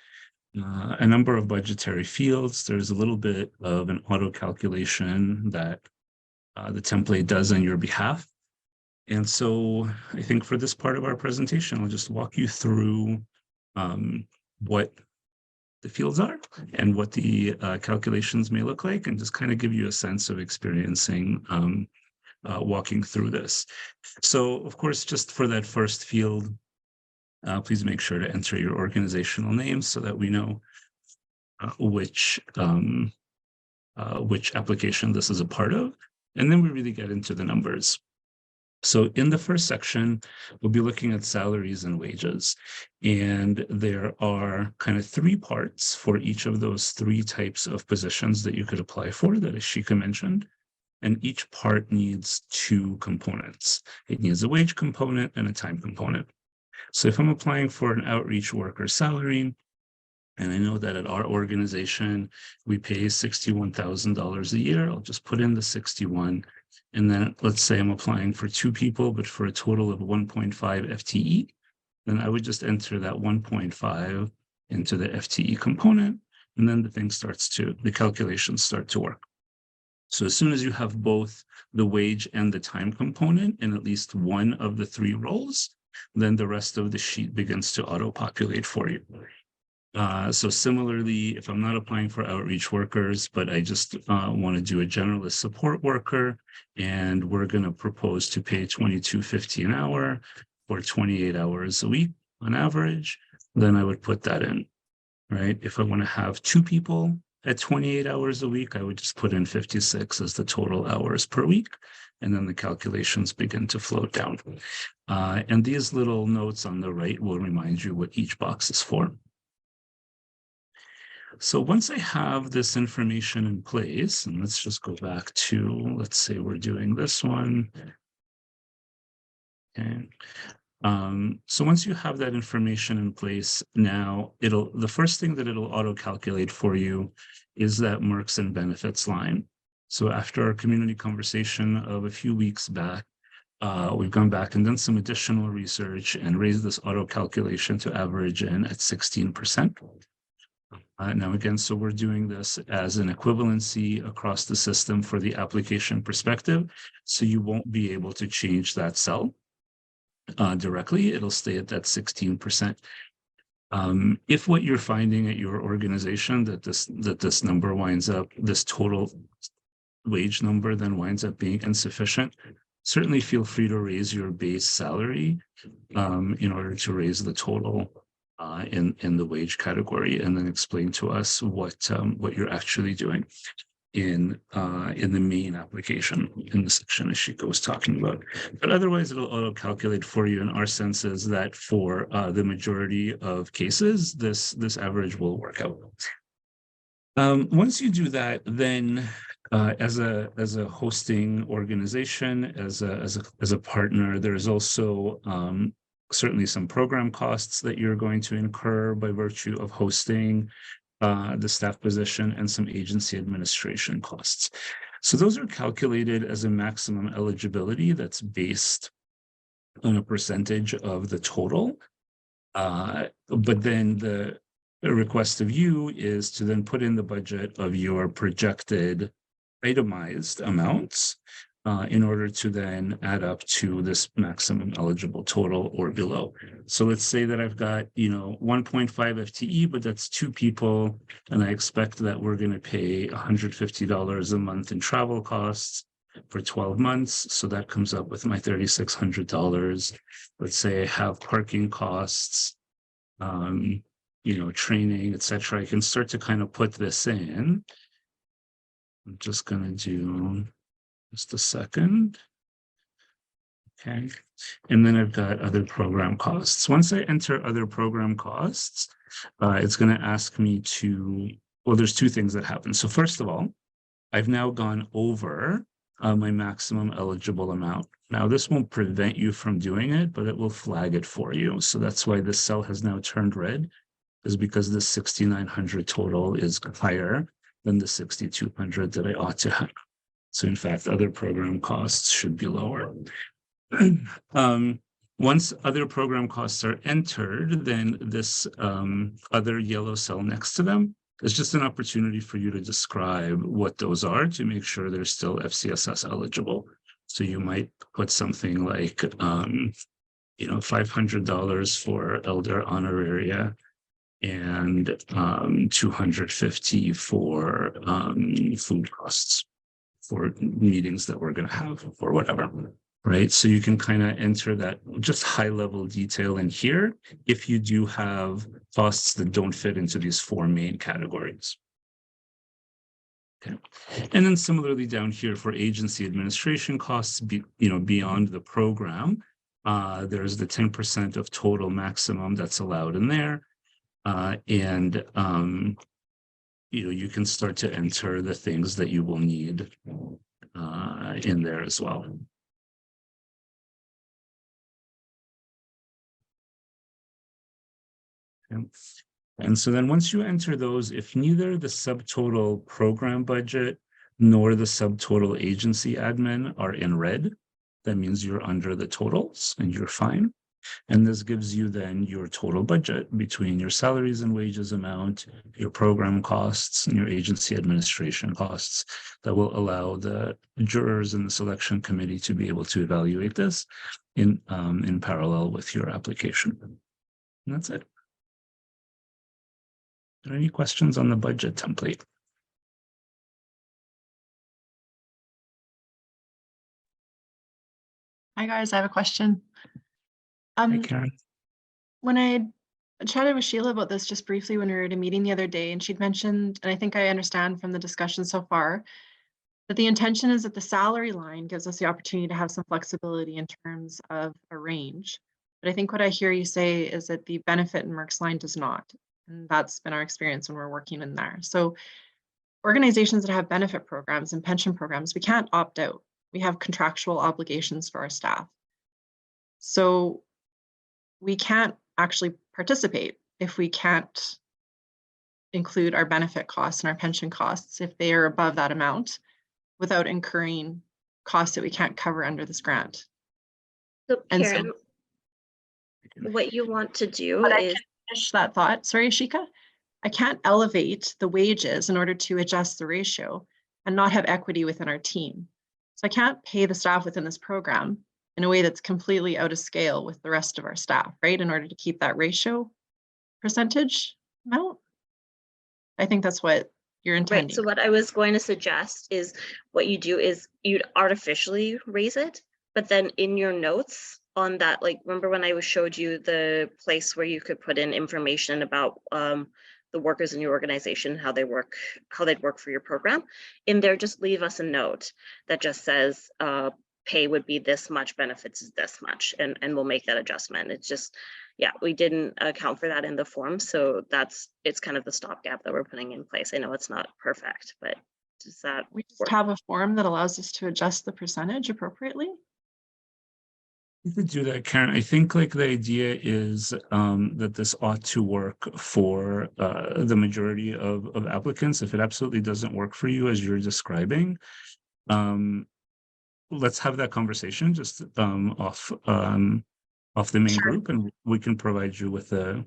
a number of budgetary fields. There's a little bit of an auto calculation that the template does on your behalf. And so I think for this part of our presentation, I'll just walk you through what the fields are and what the calculations may look like, and just kind of give you a sense of experiencing walking through this. So of course, just for that first field, please make sure to enter your organizational name so that we know which application this is a part of. And then we really get into the numbers. So in the first section, we'll be looking at salaries and wages. And there are kind of three parts for each of those three types of positions that you could apply for that Ashika mentioned. And each part needs two components. It needs a wage component and a time component. So if I'm applying for an outreach worker salary, and I know that at our organization, we pay $61,000 a year, I'll just put in the 61. And then let's say I'm applying for two people, but for a total of 1.5 FTE, then I would just enter that 1.5 into the FTE component. And then the calculations start to work. So as soon as you have both the wage and the time component in at least one of the three roles, then the rest of the sheet begins to auto-populate for you. So similarly, if I'm not applying for outreach workers, but I just want to do a generalist support worker, and we're going to propose to pay $22.50 an hour for 28 hours a week on average, then I would put that in, right? If I want to have two people at 28 hours a week, I would just put in 56 as the total hours per week, and then the calculations begin to float down. And these little notes on the right will remind you what each box is for. So once I have this information in place, and let's just go back to, let's say we're doing this one. Okay. So once you have that information in place, now the first thing that it'll auto calculate for you is that Mercs and benefits line. So after our community conversation of a few weeks back, we've gone back and done some additional research and raised this auto calculation to average in at 16%. Now, again, so we're doing this as an equivalency across the system for the application perspective. So you won't be able to change that cell directly. It'll stay at that 16%. If what you're finding at your organization that this number winds up, this total wage number then winds up being insufficient, certainly feel free to raise your base salary in order to raise the total in the wage category, and then explain to us what you're actually doing in the main application in the section Ashika was talking about. But otherwise, it'll auto calculate for you. And our sense is that for the majority of cases, this average will work out. Once you do that, then as a hosting organization, as a partner, there's also certainly some program costs that you're going to incur by virtue of hosting the staff position, and some agency administration costs. So those are calculated as a maximum eligibility that's based on a percentage of the total. But then the request of you is to then put in the budget of your projected itemized amounts in order to then add up to this maximum eligible total or below. So let's say that I've got, 1.5 FTE, but that's 2 people, and I expect that we're going to pay $150 a month in travel costs for 12 months. So that comes up with my $3,600. Let's say I have parking costs, training, etc. I can start to kind of put this in. I'm just going to do just a second. Okay. And then I've got other program costs. Once I enter other program costs, it's going to ask me to, well, there's 2 things that happen. So first of all, I've now gone over my maximum eligible amount. Now, this won't prevent you from doing it, but it will flag it for you. So that's why this cell has now turned red, is because the 6,900 total is higher than the 6,200 that I ought to have. So in fact, other program costs should be lower. Once other program costs are entered, then this other yellow cell next to them is just an opportunity for you to describe what those are to make sure they're still FCSS eligible. So you might put something like, $500 for elder honoraria and $250 for food costs for meetings that we're going to have or whatever, right? So you can kind of enter that just high level detail in here if you do have costs that don't fit into these 4 main categories. Okay. And then similarly down here for agency administration costs, beyond the program, there's the 10% of total maximum that's allowed in there. You can start to enter the things that you will need in there as well. Okay. And so then once you enter those, if neither the subtotal program budget nor the subtotal agency admin are in red, that means you're under the totals and you're fine. And this gives you then your total budget between your salaries and wages amount, your program costs, and your agency administration costs that will allow the jurors and the selection committee to be able to evaluate this in parallel with your application. And that's it. Are there any questions on the budget template? Hi guys, I have a question. Hi, Karen. When I chatted with Sheila about this just briefly when we were at a meeting the other day, and she'd mentioned, and I think I understand from the discussion so far, that the intention is that the salary line gives us the opportunity to have some flexibility in terms of a range. But I think what I hear you say is that the benefit and Merck's line does not. And that's been our experience when we're working in there. So organizations that have benefit programs and pension programs, we can't opt out. We have contractual obligations for our staff. So we can't actually participate if we can't include our benefit costs and our pension costs if they are above that amount without incurring costs that we can't cover under this grant. So And Karen, what you want to do but I is can finish that thought. Sorry, Shika. I can't elevate the wages in order to adjust the ratio and not have equity within our team. So I can't pay the staff within this program in a way that's completely out of scale with the rest of our staff, right? In order to keep that ratio percentage amount. I think that's what you're intending. right. So what I was going to suggest is what you do is you'd artificially raise it, but then in your notes on that, like, remember when I showed you the place where you could put in information about the workers in your organization, how they'd work for your program, in there, just leave us a note that just says pay would be this much, benefits is this much, and we'll make that adjustment. It's just, yeah, we didn't account for that in the form, so it's kind of the stopgap that we're putting in place. I know it's not perfect, but does that we just work? have a form that allows us to adjust the percentage appropriately? You could do that, Karen. I think like the idea is that this ought to work for the majority of applicants. If it absolutely doesn't work for you as you're describing, let's have that conversation just off the main Sure. group, and we can provide you with the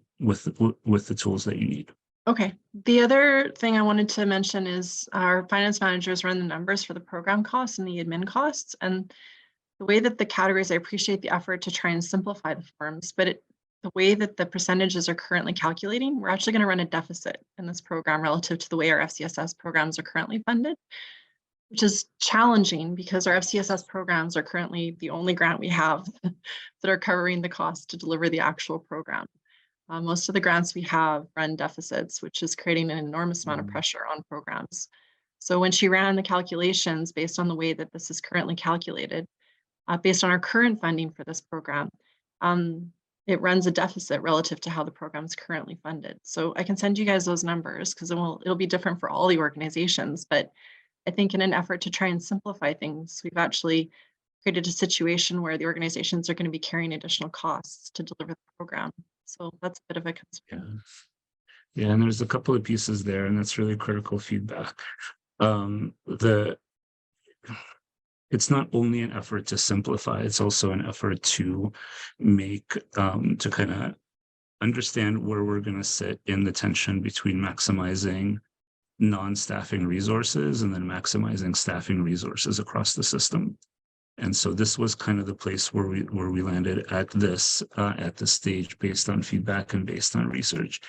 tools that you need. Okay. The other thing I wanted to mention is our finance managers run the numbers for the program costs and the admin costs. And the way that the categories, I appreciate the effort to try and simplify the forms, but the way that the percentages are currently calculating, we're actually going to run a deficit in this program relative to the way our FCSS programs are currently funded, which is challenging because our FCSS programs are currently the only grant we have that are covering the cost to deliver the actual program. Most of the grants we have run deficits, which is creating an enormous amount of pressure on programs. So when she ran the calculations based on the way that this is currently calculated, based on our current funding for this program, it runs a deficit relative to how the program is currently funded. So I can send you guys those numbers because it'll be different for all the organizations. But I think in an effort to try and simplify things, we've actually created a situation where the organizations are going to be carrying additional costs to deliver the program. So that's a bit of a concern. Yeah, and there's a couple of pieces there, and that's really critical feedback. It's not only an effort to simplify, it's also an effort to make, to kind of understand where we're going to sit in the tension between maximizing non-staffing resources and then maximizing staffing resources across the system. And so this was kind of the place where we landed at this stage based on feedback and based on research.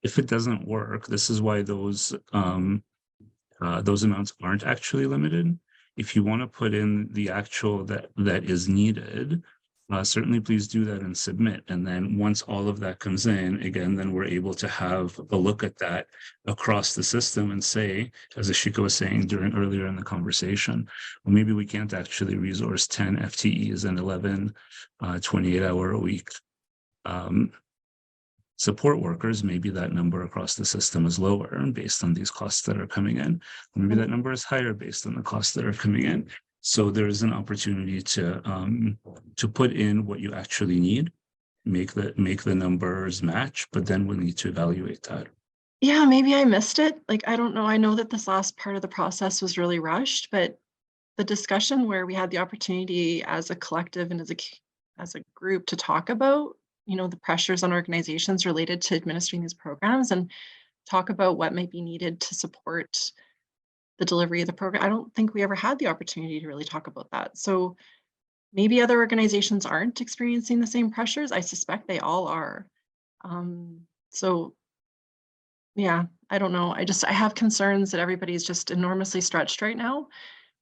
If it doesn't work, this is why those amounts aren't actually limited. If you want to put in the actual that is needed, certainly please do that and submit. And then once all of that comes in, again, then we're able to have a look at that across the system and say, as Ashika was saying earlier in the conversation, well, maybe we can't actually resource 10 FTEs and 11 28-hour-a-week support workers. Maybe that number across the system is lower based on these costs that are coming in. Maybe that number is higher based on the costs that are coming in. So there is an opportunity to put in what you actually need, make the numbers match, but then we need to evaluate that. Yeah, maybe I missed it. Like, I don't know. I know that this last part of the process was really rushed, but the discussion where we had the opportunity as a collective and as a group to talk about, the pressures on organizations related to administering these programs and talk about what might be needed to support the delivery of the program. I don't think we ever had the opportunity to really talk about that. So maybe other organizations aren't experiencing the same pressures. I suspect they all are. So yeah, I don't know. I have concerns that everybody's just enormously stretched right now.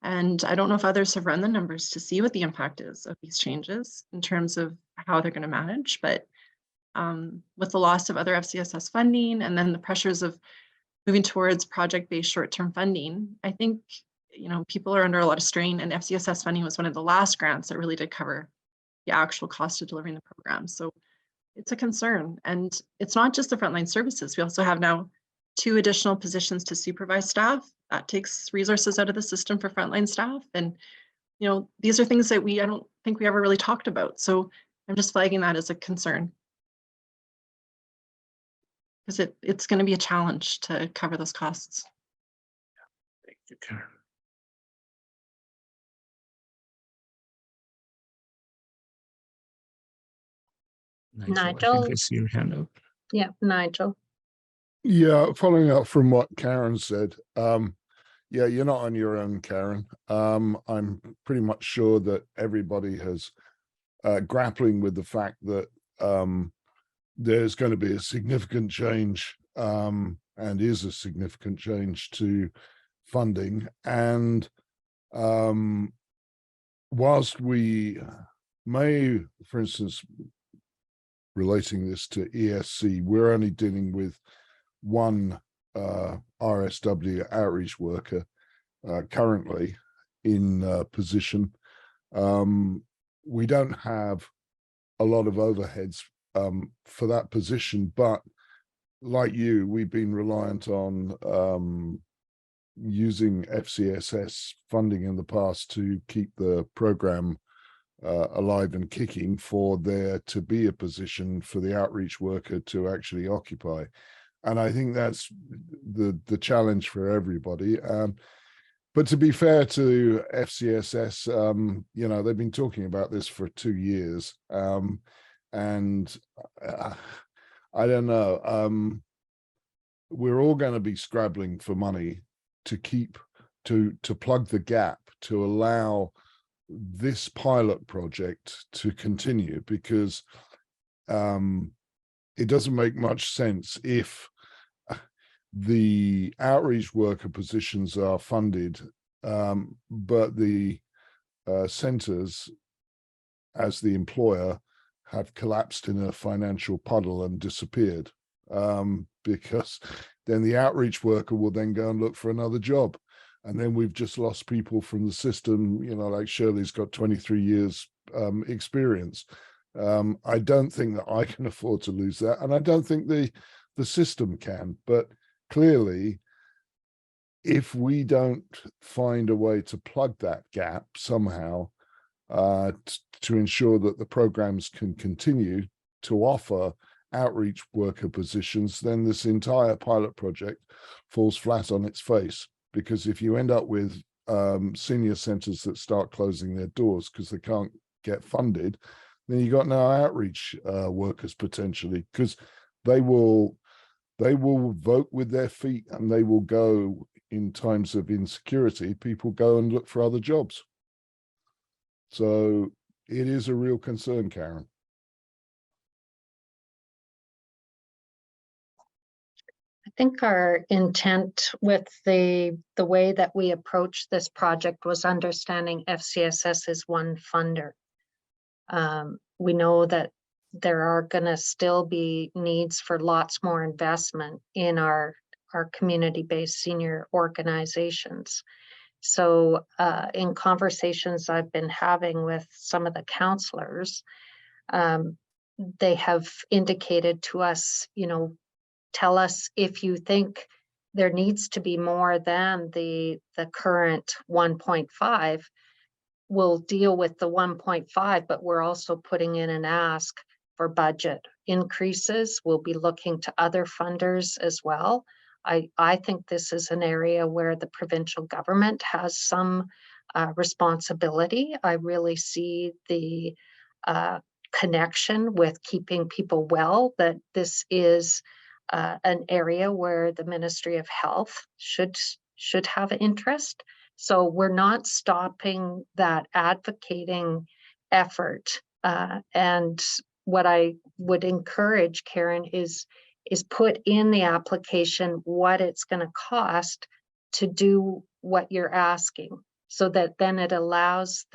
And I don't know if others have run the numbers to see what the impact is of these changes in terms of how they're going to manage. But with the loss of other FCSS funding and then the pressures of moving towards project-based short-term funding, I think, people are under a lot of strain, and FCSS funding was one of the last grants that really did cover the actual cost of delivering the program. So it's a concern. And it's not just the frontline services. We also have now 2 additional positions to supervise staff. That takes resources out of the system for frontline staff. And, these are things that I don't think we ever really talked about. So I'm just flagging that as a concern. Because it's going to be a challenge to cover those costs. Thank you, Karen. Nigel, I think I see your hand up. Yeah, Nigel. Yeah, following up from what Karen said, yeah, you're not on your own, Karen. I'm pretty much sure that everybody has grappling with the fact that there's going to be a significant change and is a significant change to funding. And whilst we may, for instance, relating this to ESC, we're only dealing with one RSW outreach worker currently in position. We don't have a lot of overheads for that position, but like you, we've been reliant on using FCSS funding in the past to keep the program alive and kicking, for there to be a position for the outreach worker to actually occupy. And I think that's the challenge for everybody. But to be fair to FCSS, you know, they've been talking about this for 2 years. And I don't know. We're all going to be scrabbling for money to keep to plug the gap to allow this pilot project to continue, because it doesn't make much sense if the outreach worker positions are funded, but the centers as the employer have collapsed in a financial puddle and disappeared, because then the outreach worker will then go and look for another job. And then we've just lost people from the system, you know, like Shirley's got 23 years experience. I don't think that I can afford to lose that. And I don't think the system can, but clearly, if we don't find a way to plug that gap somehow, to ensure that the programs can continue to offer outreach worker positions, then this entire pilot project falls flat on its face. Because if you end up with senior centers that start closing their doors because they can't get funded, then you got no outreach workers potentially, because they will vote with their feet, and they will go in times of insecurity. People go and look for other jobs. So it is a real concern, Karen. I think our intent with the way that we approached this project was understanding FCSS is one funder. We know that there are going to still be needs for lots more investment in our community-based senior organizations. So in conversations I've been having with some of the counselors, they have indicated to us, you know, tell us if you think there needs to be more than the current 1.5. We'll deal with the 1.5, but we're also putting in an ask for budget increases. We'll be looking to other funders as well. I think this is an area where the provincial government has some responsibility. I really see the connection with keeping people well, that this is an area where the Ministry of Health should have interest. So we're not stopping that advocating effort. And what I would encourage, Karen, is put in the application what it's going to cost to do what you're asking, so that then it allows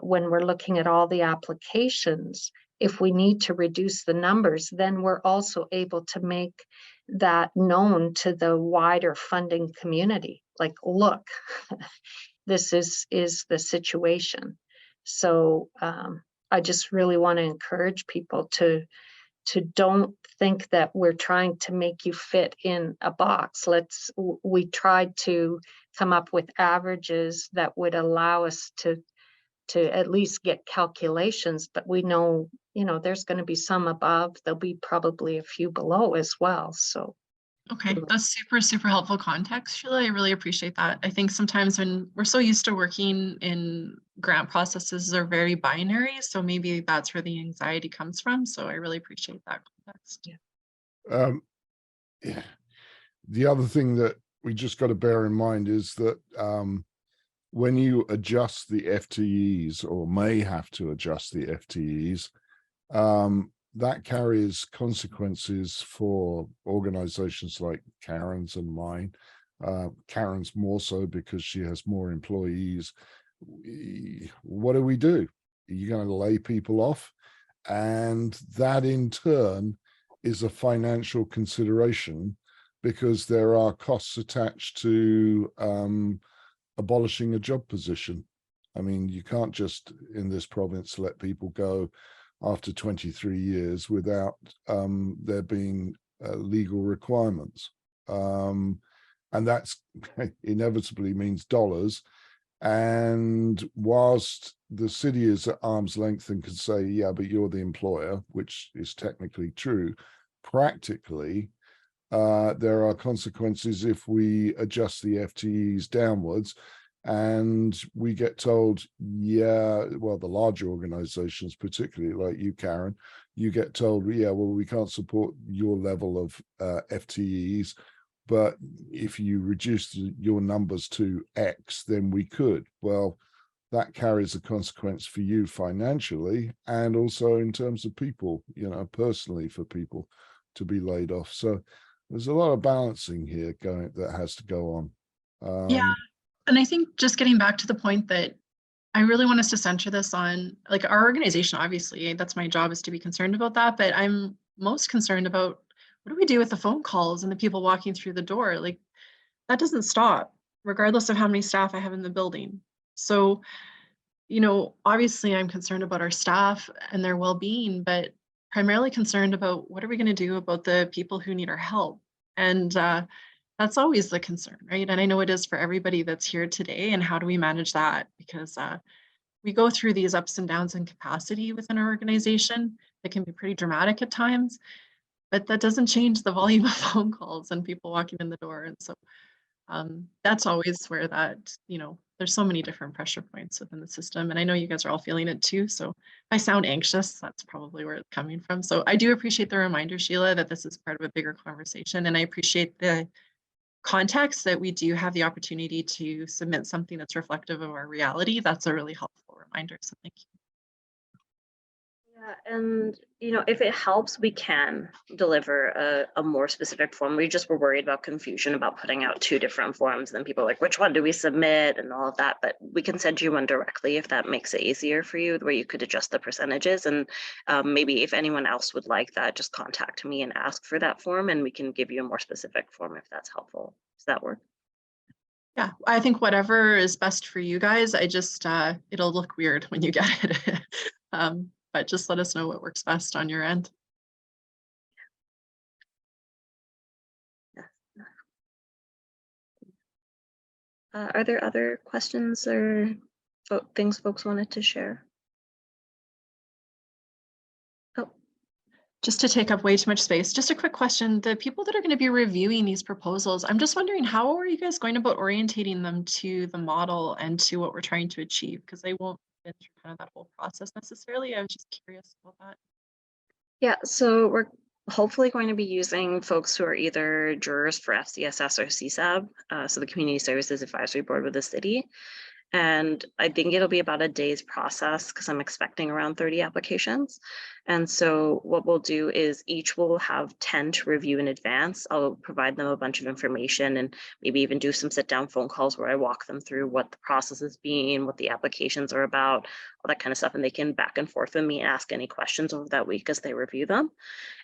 when we're looking at all the applications, if we need to reduce the numbers, then we're also able to make that known to the wider funding community. Like, look, this is the situation. So I just really want to encourage people to don't think that we're trying to make you fit in a box. We tried to come up with averages that would allow us to at least get calculations, but we know, you know, there's going to be some above, there'll be probably a few below as well. So okay, that's super helpful context, Sheila. I really appreciate that. I think sometimes when we're so used to working in grant processes are very binary, so maybe that's where the anxiety comes from. So I really appreciate that context. Yeah. The other thing that we just got to bear in mind is that when you adjust the FTEs, or may have to adjust the FTEs, that carries consequences for organizations like Karen's and mine. Karen's more so because she has more employees. What do we do? You're going to lay people off, and that in turn is a financial consideration, because there are costs attached to abolishing a job position. I mean, you can't just in this province let people go after 23 years without there being legal requirements. And that's inevitably means dollars. And whilst the city is at arm's length and can say, yeah, but you're the employer, which is technically true, practically, there are consequences if we adjust the FTEs downwards. And we get told, yeah, well, the larger organizations, particularly like you, Karen, you get told, yeah, well, we can't support your level of FTEs, but if you reduce your numbers to X, then we could. Well, that carries a consequence for you financially and also in terms of people, you know, personally for people to be laid off. So there's a lot of balancing here that has to go on. Yeah. And I think just getting back to the point that I really want us to center this on, like, our organization, obviously, that's my job, is to be concerned about that. But I'm most concerned about, what do we do with the phone calls and the people walking through the door? Like, that doesn't stop, regardless of how many staff I have in the building. So, you know, obviously I'm concerned about our staff and their well-being, but primarily concerned about what are we going to do about the people who need our help? And that's always the concern, right? And I know it is for everybody that's here today. And how do we manage that? Because we go through these ups and downs in capacity within our organization that can be pretty dramatic at times, but that doesn't change the volume of phone calls and people walking in the door. And so that's always where that, you know, there's so many different pressure points within the system. And I know you guys are all feeling it too. So if I sound anxious, that's probably where it's coming from. So I do appreciate the reminder, Sheila, that this is part of a bigger conversation. And I appreciate the context that we do have the opportunity to submit something that's reflective of our reality. That's a really helpful reminder. So thank you. Yeah, and you know, if it helps, we can deliver a more specific form. We just were worried about confusion about putting out 2 different forms. And then people are like, which one do we submit and all of that? But we can send you one directly if that makes it easier for you, where you could adjust the percentages. And maybe if anyone else would like that, just contact me and ask for that form, and we can give you a more specific form if that's helpful. Does that work? Yeah, I think whatever is best for you guys. I just, it'll look weird when you get it. But just let us know what works best on your end. Are there other questions or things folks wanted to share? Oh, Just to take up way too much space, just a quick question. The people that are going to be reviewing these proposals, I'm just wondering, how are you guys going about orientating them to the model and to what we're trying to achieve? Because they won't been through kind of that whole process necessarily. I was just curious about that. yeah, so we're hopefully going to be using folks who are either jurors for FCSS or CSAB, so the Community Services Advisory Board with the city. And I think it'll be about a day's process because I'm expecting around 30 applications. And so what we'll do is each will have 10 to review in advance. I'll provide them a bunch of information and maybe even do some sit down phone calls where I walk them through what the process is being, what the applications are about, all that kind of stuff. And they can back and forth with me and ask any questions over that week as they review them.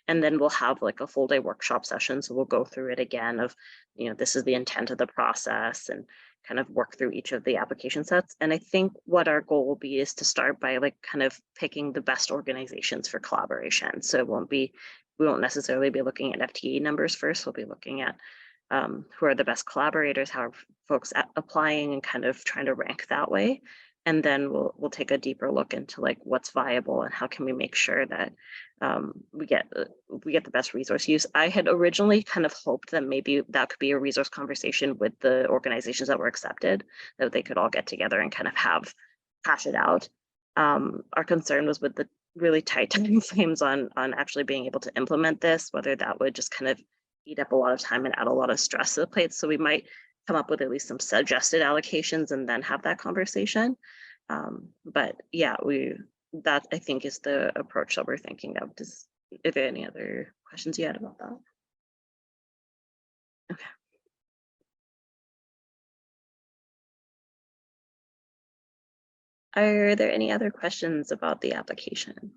And then we'll have like a full day workshop session. So we'll go through it again of, you know, this is the intent of the process and kind of work through each of the application sets. And I think what our goal will be is to start by like kind of picking the best organizations for collaboration. So we won't necessarily be looking at FTE numbers first. We'll be looking at who are the best collaborators, how are folks applying, and kind of trying to rank that way. And then we'll take a deeper look into like what's viable and how can we make sure that we get the best resource use. I had originally kind of hoped that maybe that could be a resource conversation with the organizations that were accepted, that they could all get together and kind of hash it out. Our concern was with the really tight time frames on actually being able to implement this, whether that would just kind of eat up a lot of time and add a lot of stress to the plate. So we might come up with at least some suggested allocations and then have that conversation. But yeah, that I think is the approach that we're thinking of. Are there any other questions you had about that? Okay. Are there any other questions about the application?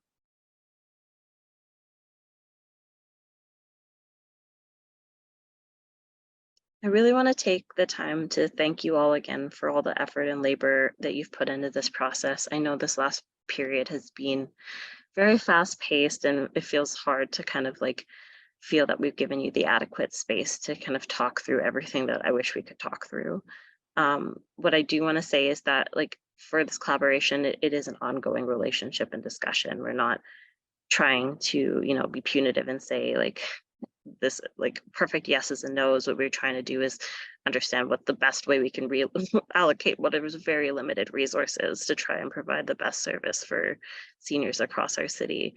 I really want to take the time to thank you all again for all the effort and labor that you've put into this process. I know this last period has been very fast paced and it feels hard to kind of like feel that we've given you the adequate space to kind of talk through everything that I wish we could talk through. What I do want to say is that like for this collaboration, it is an ongoing relationship and discussion. We're not trying to, you know, be punitive and say like, this like perfect yeses and nos. What we're trying to do is understand what the best way we can allocate whatever's very limited resources to try and provide the best service for seniors across our city.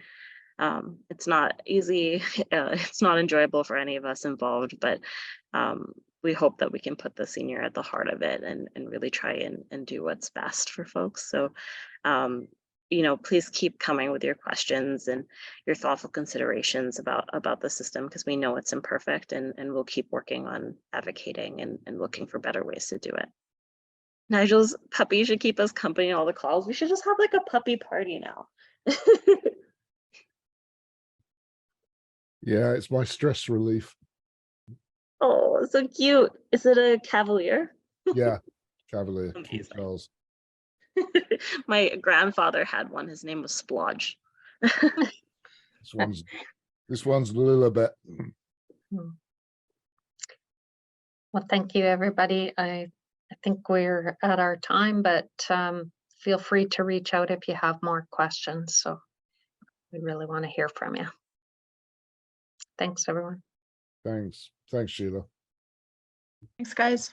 It's not easy, it's not enjoyable for any of us involved, but we hope that we can put the senior at the heart of it and really try and do what's best for folks. So, you know, please keep coming with your questions and your thoughtful considerations about the system, because we know it's imperfect, and we'll keep working on advocating and looking for better ways to do it. Nigel's puppy should keep us company in all the calls. We should just have like a puppy party now. Yeah, it's my stress relief. Oh, so cute. Is it a Cavalier? Yeah, Cavalier. Amazing. Charles. My grandfather had one. His name was Splodge. This one's Lilibet. Well, thank you, everybody. I think we're at our time, but feel free to reach out if you have more questions. So we really want to hear from you. Thanks, everyone. Thanks, Sheila. Thanks, guys.